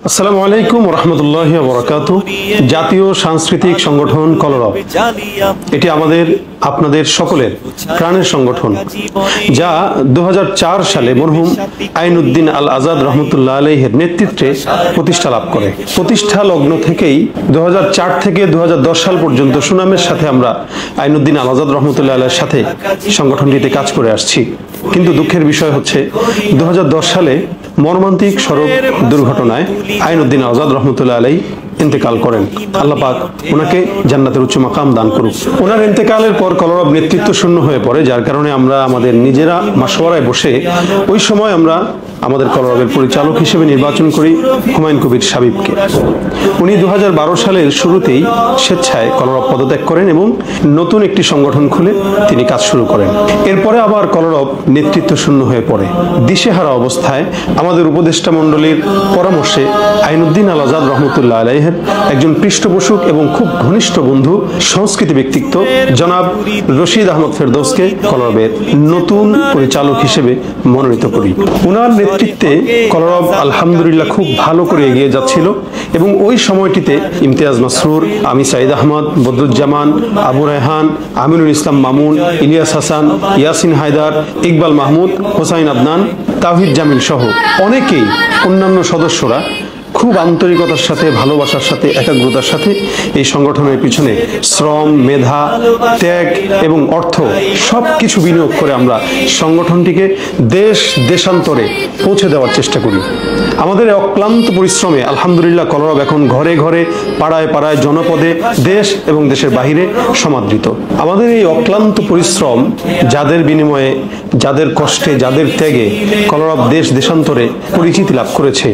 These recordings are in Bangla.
আসসালামু আলাইকুম ওয়া রাহমাতুল্লাহি ওয়া বারাকাতুহু। জাতীয় সাংস্কৃতিক সংগঠন কলরব, এটি আমাদের আপনাদের সকলের প্রাণের সংগঠন, যা 2004 সালে মরহুম আইনুদ্দিন আল আজাদ রহমতুল্লাহ আলাইহির নেতৃত্বে প্রতিষ্ঠা লাভ করে। প্রতিষ্ঠা লগ্ন থেকেই 2004 থেকে 2010 সাল পর্যন্ত সুনামের সাথে আমরা আইনুদ্দিন আল আজাদ রহমতুল্লাহ আলাইহির সাথে সংগঠনটিতে কাজ করে আসছি। কিন্তু দুঃখের বিষয় হচ্ছে 2010 সালে মর্মান্তিক সড়ক দুর্ঘটনায় আইনুদ্দিন আজাদ রহমতুল্লাহ আলাইহি ইন্তেকাল করেন। আল্লাহ পাক ওনাকে জান্নাতের উচ্চ মাকাম দান করুক। ওনার ইন্তেকালের পর কলরব নেতৃত্ব শূন্য হয়ে পড়ে, যার কারণে আমরা আমাদের নিজেরা মাশওয়ারায় বসে ওই সময় আমরা আমাদের কলরবের পরিচালক হিসেবে নির্বাচন করি হুমায়ুন কবির সাবিবকে। উনি 2012 সালের শুরুতেই স্বেচ্ছায় কলরব পদত্যাগ করেন এবং নতুন একটি সংগঠন খুলে তিনি কাজ শুরু করেন। এরপরে আবার কলরব নেতৃত্ব শূন্য হয়ে পড়ে। দিশেহারা অবস্থায় আমাদের উপদেষ্টা মণ্ডলীর পরামর্শে আইনুদ্দিন আল আজাদ রহমতুল্লাহ আলাইহির একজন পৃষ্ঠপোষক এবং খুব ঘনিষ্ঠ বন্ধু, সংস্কৃতি ব্যক্তিত্ব জনাব রশিদ আহমদ ফেরদৌসকে কলরবের নতুন পরিচালক হিসেবে মনোনীত করি। ওনার নেতৃত্বে কলরব আলহামদুলিল্লাহ খুব ভালো করে এগিয়ে যাচ্ছিল এবং ওই সময়টিতে ইমতিয়াজ মাসরুর, আমি সাইদ আহমদ, বদরুজ্জামান, আবু রায়হান, আমিনুল ইসলাম মামুন, ইলিয়াস হাসান, ইয়াসিন হায়দার, ইকবাল মাহমুদ, হোসাইন আদনান, তাওহিদ জামিল সহ অনেকেই অন্যান্য সদস্যরা খুব আন্তরিকতার সাথে, ভালোবাসার সাথে, একাগ্রতার সাথে এই সংগঠনের পিছনে শ্রম, মেধা, ত্যাগ এবং অর্থ সবকিছু বিনিয়োগ করে আমরা সংগঠনটিকে দেশ দেশান্তরে পৌঁছে দেওয়ার চেষ্টা করি। আমাদের অক্লান্ত পরিশ্রমে আলহামদুলিল্লাহ কলরব এখন ঘরে ঘরে, পাড়ায় পাড়ায়, জনপদে, দেশ এবং দেশের বাহিরে সমাদৃত। আমাদের এই অক্লান্ত পরিশ্রম, যাদের বিনিময়ে, যাদের কষ্টে, যাদের ত্যাগে কলরব দেশ দেশান্তরে পরিচিতি লাভ করেছে,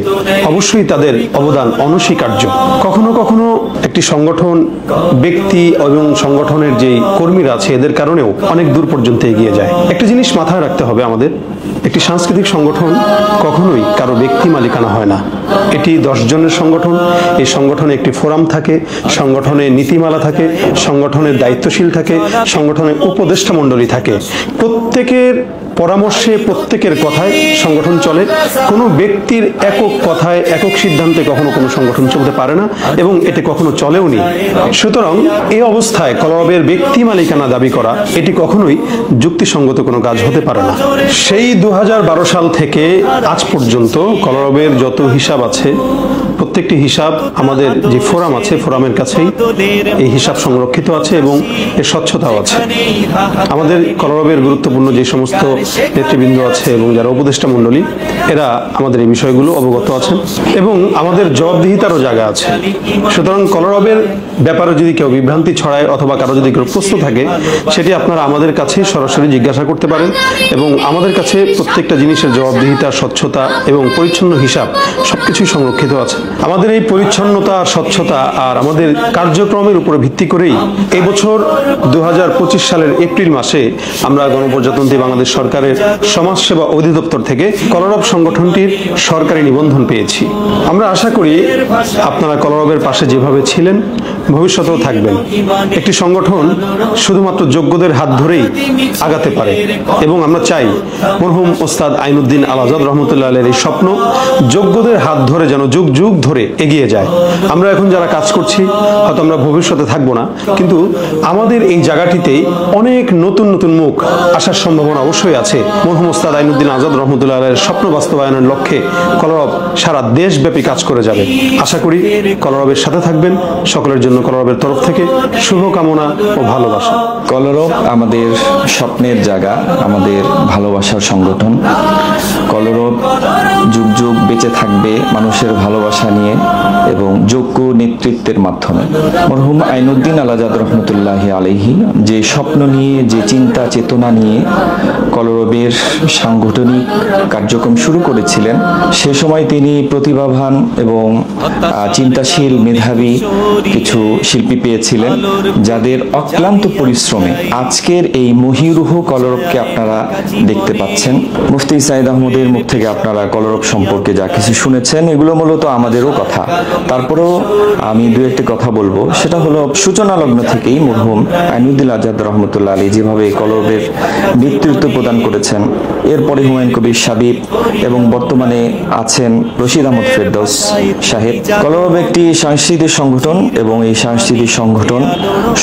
অবশ্যই তাদের অবদান অনস্বীকার্য। কখনো কখনো একটি সংগঠন, ব্যক্তি এবং সংগঠনের যে কর্মীরা আছে এদের কারণেও অনেক দূর পর্যন্ত এগিয়ে যায়। একটা জিনিস মাথায় রাখতে হবে আমাদের, একটি সাংস্কৃতিক সংগঠন কখনোই কারো ব্যক্তি মালিকানা হয় না। এটি 10 জনের সংগঠন। এই সংগঠনে একটি ফোরাম থাকে, সংগঠনে নীতিমালা থাকে, সংগঠনের দায়িত্বশীল থাকে, সংগঠনের উপদেষ্টা মণ্ডলী থাকে। প্রত্যেকের পরামর্শে, প্রত্যেকের কথায় সংগঠন চলে। কোনো ব্যক্তির একক কথায়, একক সিদ্ধান্তে কখনো কোনো সংগঠন চলতে পারে না এবং এটি কখনো চলেও নি। সুতরাং এই অবস্থায় কলরবের ব্যক্তি মালিকানা দাবি করা এটি কখনোই যুক্তিসঙ্গত কোনো কাজ হতে পারে না। সেই 2012 সাল থেকে আজ পর্যন্ত কলরবের যত হিসাব আছে, প্রত্যেকটি হিসাব আমাদের যে ফোরাম আছে, ফোরামের কাছেই এই হিসাব সংরক্ষিত আছে এবং এর স্বচ্ছতাও আছে। আমাদের কলরবের গুরুত্বপূর্ণ যে সমস্ত নেতৃবৃন্দ আছে এবং যারা উপদেষ্টা মণ্ডলী, এরা আমাদের এই বিষয়গুলো অবগত আছেন এবং আমাদের জবাবদিহিতারও জায়গা আছে। সুতরাং কলরবের ব্যাপারে যদি কেউ বিভ্রান্তি ছড়ায় অথবা কারো যদি কেউ প্রশ্ন থাকে, সেটি আপনারা আমাদের কাছে সরাসরি জিজ্ঞাসা করতে পারেন এবং আমাদের কাছে প্রত্যেকটা জিনিসের জবাবদিহিতা, স্বচ্ছতা এবং পরিচ্ছন্ন হিসাব সবকিছুই সংরক্ষিত আছে। আমাদের এই পরিচ্ছন্নতা, স্বচ্ছতা আর আমাদের কার্যক্রমের উপরে ভিত্তি করেই এই বছর 2025 সালের এপ্রিল মাসে আমরা গণপ্রজাতন্ত্রী বাংলাদেশ সরকারের সমাজসেবা অধিদপ্তর থেকে কলরব সংগঠনটির সরকারি নিবন্ধন পেয়েছি। আমরা আশা করি আপনারা কলরবের পাশে যেভাবে ছিলেন ভবিষ্যতেও থাকবেন। একটি সংগঠন শুধুমাত্র যোগ্যদের হাত ধরেই আগাতে পারে এবং আমরা চাই মরহুম ওস্তাদ আইনুদ্দিন আল আজাদ রহমতুল্লাহ আলাইহির এই স্বপ্ন যোগ্যদের হাত ধরে যেন যুগ যুগ ধরে এগিয়ে যায়। আমরা এখন যারা কাজ করছি হয়তো আমরা ভবিষ্যতে থাকবো না, কিন্তু আমাদের এই জায়গাটিতেই অনেক নতুন নতুন মুখ আসার সম্ভাবনা অবশ্যই আছে। মরহুম ওস্তাদ আইনুদ্দিন আজাদ রহমতুল্লাহ আলাইহির স্বপ্ন বাস্তবায়নের লক্ষ্যে কলরব সারা দেশব্যাপী কাজ করে যাবে। আশা করি কলরবের সাথে থাকবেন। সকলের জন্য কলরবের তরফ থেকে শুভকামনা ও ভালোবাসা। কলরব আমাদের স্বপ্নের জায়গা, আমাদের ভালোবাসার সংগঠন। কলরব যুগ যুগ বেঁচে থাকবে মানুষের ভালোবাসা নিয়ে এবং যোগ্য নেতৃত্বের মাধ্যমে। মরহুম আইনুদ্দিন আল আজাদ রহমতুল্লাহি আলাইহি যে স্বপ্ন নিয়ে, যে চিন্তা চেতনা নিয়ে কলরবের সাংগঠনিক কার্যক্রম শুরু করেছিলেন, সে সময় তিনি প্রতিভাবান এবং চিন্তাশীল, মেধাবী কিছু শিল্পী পেয়েছিলেন, যাদের অক্লান্ত পরিশ্রমে আজকের এই মহিরুহ কলরবকে আপনারা দেখতে পাচ্ছেন। মুফতি সাইদ আহমদের মুখ থেকে আপনারা কলরব সম্পর্কে যা কিছু শুনেছেন, এগুলো মূলত আমাদের তাদেরও কথা। তারপরেও আমি দু একটি কথা বলবো, সেটা হলো সূচনা লগ্ন থেকেই মরহুম আইনুদ্দিন আজাদ রহমতুল্লাহ আলী যেভাবে কলরবের নেতৃত্ব প্রদান করেছেন, এরপরে হুমায়ুন কবির সাবিব এবং বর্তমানে আছেন রশিদ আহমদ ফেরদৌস সাহেব। কলরব একটি সাংস্কৃতিক সংগঠন এবং এই সাংস্কৃতিক সংগঠন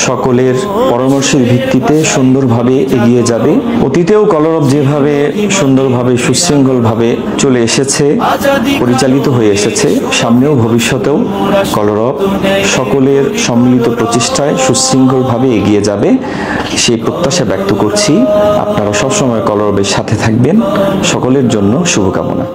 সকলের পরামর্শের ভিত্তিতে সুন্দরভাবে এগিয়ে যাবে। অতীতেও কলরব যেভাবে সুন্দরভাবে সুশৃঙ্খলভাবে চলে এসেছে, পরিচালিত হয়ে এসেছে, সামনেও ভবিষ্যতেও কলরব সকলের সম্মিলিত প্রচেষ্টায় সুশৃঙ্খলভাবে এগিয়ে যাবে, সেই প্রত্যাশা ব্যক্ত করছি। আপনারা সবসময় কলরবের সাথে থাকবেন। সকলের জন্য শুভকামনা।